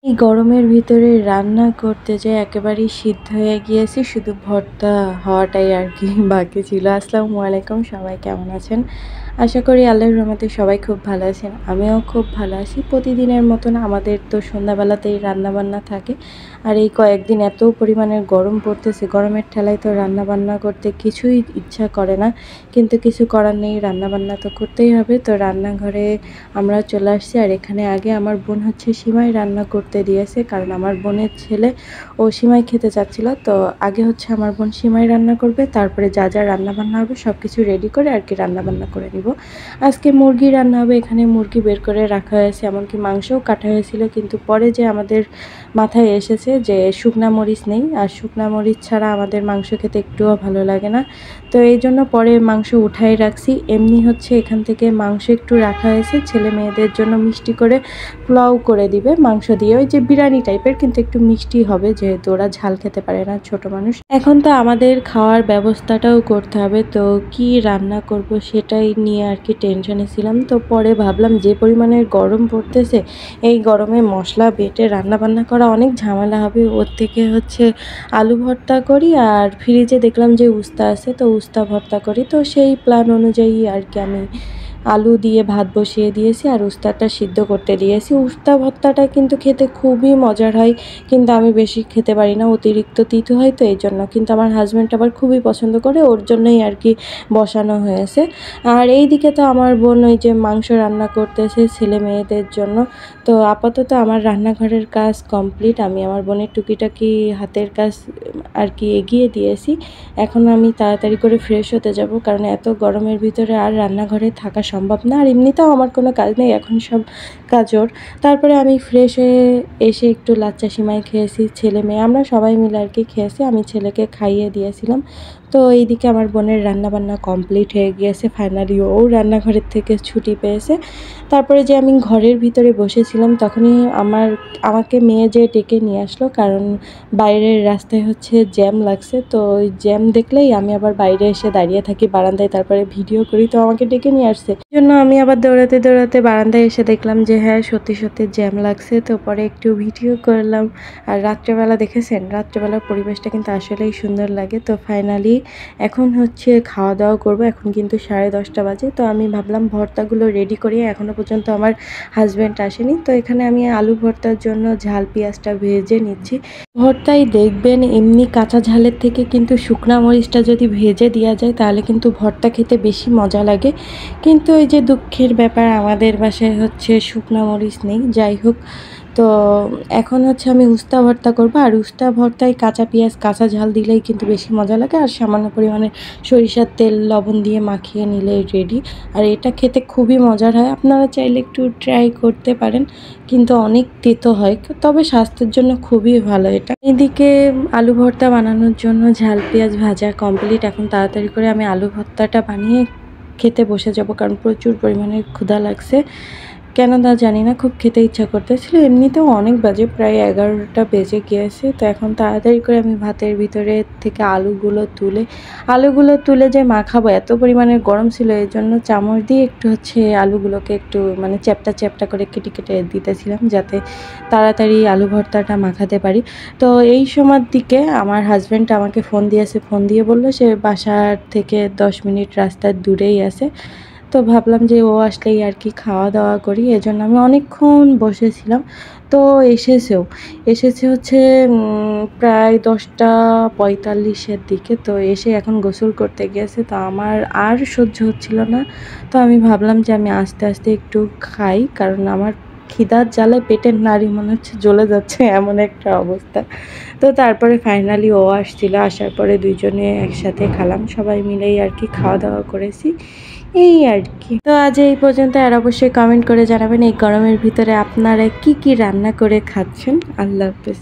এই গরমের ভিতরে রান্না করতে যেয়ে একেবারেই সিদ্ধ হয়ে গিয়েছি। শুধু ভর্তা হওয়াটাই আরকি বাকি ছিল। আসসালামু আলাইকুম, সবাই কেমন আছেন? আশা করি আল্লাহর রহমতে সবাই খুব ভালো আছেন। আমিও খুব ভালো আছি। প্রতিদিনের মতন আমাদের তো সন্ধ্যাবেলাতেই রান্নাবান্না থাকে। আর এই কয়েকদিন এত পরিমাণের গরম পড়তেছে, গরমের ঠেলায় তো রান্নাবান্না করতে কিছুই ইচ্ছা করে না। কিন্তু কিছু করার নেই, রান্নাবান্না তো করতেই হবে। তো রান্নাঘরে আমরা চলে আসছি। আর এখানে আগে আমার বোন হচ্ছে সিমাই রান্না করতে দিয়েছে, কারণ আমার বোনের ছেলে ও সিমাই খেতে চাচ্ছিল। তো আগে হচ্ছে আমার বোন সিমাই রান্না করবে, তারপরে যা যা রান্নাবান্না হবে সব কিছু রেডি করে আর কি রান্নাবান্না করে নিব। আজকে মুরগি রান্না হবে, এখানে মুরগি বের করে রাখা হয়েছে, এমনকি মাংসও কাটা হয়েছিল। কিন্তু পরে যে আমাদের মাথায় এসেছে যে শুকনা মরিচ নেই, আর শুকনা মরিচ ছাড়া আমাদের মাংস খেতে একটুও ভালো লাগে না। তো এই জন্য পরে মাংস উঠাই রাখছি। এমনি হচ্ছে এখান থেকে মাংস একটু রাখা হয়েছে, ছেলে মেয়েদের জন্য মিষ্টি করে পোলাও করে দিবে মাংস দিয়ে, ওই যে বিরিয়ানি টাইপের, কিন্তু একটু মিষ্টি হবে যেহেতু ওরা ঝাল খেতে পারে না, ছোট মানুষ। এখন তো আমাদের খাওয়ার ব্যবস্থাটাও করতে হবে, তো কি রান্না করব সেটাই নিয়ে আর কি টেনশনে ছিলাম। তো পরে ভাবলাম যে পরিমাণের গরম পড়তেছে, এই গরমে মশলা বেটে রান্না বান্না করা অনেক ঝামেলা হবে। ওর থেকে হচ্ছে আলু ভর্তা করি, আর ফ্রিজে দেখলাম যে উস্তা আছে, তো উস্তা ভর্তা করি। তো সেই প্ল্যান অনুযায়ী আর কি আমি আলু দিয়ে ভাত বসিয়ে দিয়েছি আর উস্তাটা সিদ্ধ করতে দিয়েছি। উস্তা ভর্তাটা কিন্তু খেতে খুবই মজার হয়, কিন্তু আমি বেশি খেতে পারি না, অতিরিক্ত তিতো হয়, তো এই জন্য। কিন্তু আমার হাজব্যান্ড আবার খুবই পছন্দ করে, ওর জন্যই আর কি বসানো হয়েছে। আর এই দিকে তো আমার বোন ওই যে মাংস রান্না করতেছে ছেলে মেয়েদের জন্য। তো আপাতত আমার রান্নাঘরের কাজ কমপ্লিট, আমি আমার বোনের টুকিটাকি হাতের কাজ আর কি এগিয়ে দিয়েছি। এখন আমি তাড়াতাড়ি করে ফ্রেশ হতে যাব, কারণ এত গরমের ভিতরে আর রান্নাঘরে থাকা সম্ভব না। আর এমনিতেও আমার কোনো কাজ নেই, এখন সব কাজ ওর। তারপরে আমি ফ্রেশ হয়ে এসে একটু লাচ্চা সিমাই খেয়েছি, ছেলে মেয়ে আমরা সবাই মিলে আর কি খেয়েছি, আমি ছেলেকে খাইয়ে দিয়েছিলাম। তো এইদিকে আমার বোনের রান্নাবান্না কমপ্লিট হয়ে গিয়েছে, ফাইনালি ও রান্নাঘরের থেকে ছুটি পেয়েছে। তারপরে যে আমি ঘরের ভিতরে বসেছিলাম, তখনই আমাকে মেয়ে যে ডেকে নিয়ে আসলো, কারণ বাইরের রাস্তায় হচ্ছে জ্যাম লাগছে। তো ওই জ্যাম দেখলেই আমি আবার বাইরে এসে দাঁড়িয়ে থাকি বারান্দায়, তারপরে ভিডিও করি। তো আমাকে ডেকে নিয়ে আসছে, এই জন্য আমি আবার দৌড়াতে দৌড়াতে বারান্দায় এসে দেখলাম যে হ্যাঁ, সত্যি সত্যি জ্যাম লাগছে। তো পরে একটু ভিডিও করলাম। আর রাত্রেবেলা দেখেছেন, রাত্রেবেলার পরিবেশটা কিন্তু আসলেই সুন্দর লাগে। তো ফাইনালি এখন হচ্ছে খাওয়া দাওয়া করব। এখন কিন্তু 10:30 বাজে। তো আমি ভাবলাম ভর্তাগুলো রেডি করি, এখনও পর্যন্ত আমার হাজব্যান্ড আসেনি। তো এখানে আমি আলু ভর্তার জন্য ঝাল পেঁয়াজটা ভেজে নিচ্ছি। ভর্তায় দেখবেন এমনি কাঁচা ঝালের থেকে কিন্তু শুকনা মরিচটা যদি ভেজে দেওয়া যায়, তাহলে কিন্তু ভর্তা খেতে বেশি মজা লাগে। কিন্তু ওই যে দুঃখের ব্যাপার, আমাদের বাসায় হচ্ছে শুকনা মরিচ নেই। যাই হোক, তো এখন হচ্ছে আমি উস্তা ভর্তা করব। আর উস্তা ভর্তায় কাঁচা পেঁয়াজ কাঁচা ঝাল দিলেই কিন্তু বেশি মজা লাগে, আর সামান্য পরিমাণে সরিষার তেল লবণ দিয়ে মাখিয়ে নিলেই রেডি। আর এটা খেতে খুবই মজার হয়, আপনারা চাইলে একটু ট্রাই করতে পারেন। কিন্তু অনেক তেতো হয়, তবে স্বাস্থ্যের জন্য খুবই ভালো এটা। এদিকে আলু ভর্তা বানানোর জন্য ঝাল পেঁয়াজ ভাজা কমপ্লিট। এখন তাড়াতাড়ি করে আমি আলু ভর্তাটা বানিয়ে খেতে বসে যাব, কারণ প্রচুর পরিমাণে ক্ষুধা লাগছে। কেন তা জানি না, খুব খেতে ইচ্ছা করতেছিল। এমনিতেও অনেক বাজে, প্রায় 11টা বেজে গিয়েছে। তো এখন তাড়াতাড়ি করে আমি ভাতের ভিতরে থেকে আলুগুলো তুলে যে মাখাবো, এত পরিমাণের গরম ছিল, এই জন্য চামচ দিয়ে একটু হচ্ছে আলুগুলোকে একটু মানে চ্যাপটা চ্যাপটা করে কেটে কেটে দিতেছিলাম, যাতে তাড়াতাড়ি আলু ভর্তাটা মাখাতে পারি। তো এই সময়ের দিকে আমার হাজব্যান্ড আমাকে ফোন দিয়েছে, ফোন দিয়ে বললো সে বাসার থেকে 10 মিনিট রাস্তার দূরেই আছে। তো ভাবলাম যে ও আসলেই আর কি খাওয়া দাওয়া করি, এজন্য আমি অনেকক্ষণ বসেছিলাম। তো এসেছে হচ্ছে প্রায় 10:45-এর দিকে। তো এসে এখন গোসল করতে গিয়েছে। তো আমার আর সহ্য হচ্ছিল না। তো আমি ভাবলাম যে আমি আস্তে আস্তে একটু খাই, কারণ আমার খিদার জ্বালায় পেটের নাড়ি মনে হচ্ছে জ্বলে যাচ্ছে, এমন একটা অবস্থা। তো তারপরে ফাইনালি ও আসছিল, আসার পরে দুইজনে একসাথে খেলাম, সবাই মিলেই আর কি খাওয়া দাওয়া করেছি, এই আর কি। তো আজ এই পর্যন্ত। আর অবশ্যই কমেন্ট করে জানাবেন এই গরমের ভিতরে আপনারা কি কি রান্না করে খাচ্ছেন। আল্লাহ হাফেজ।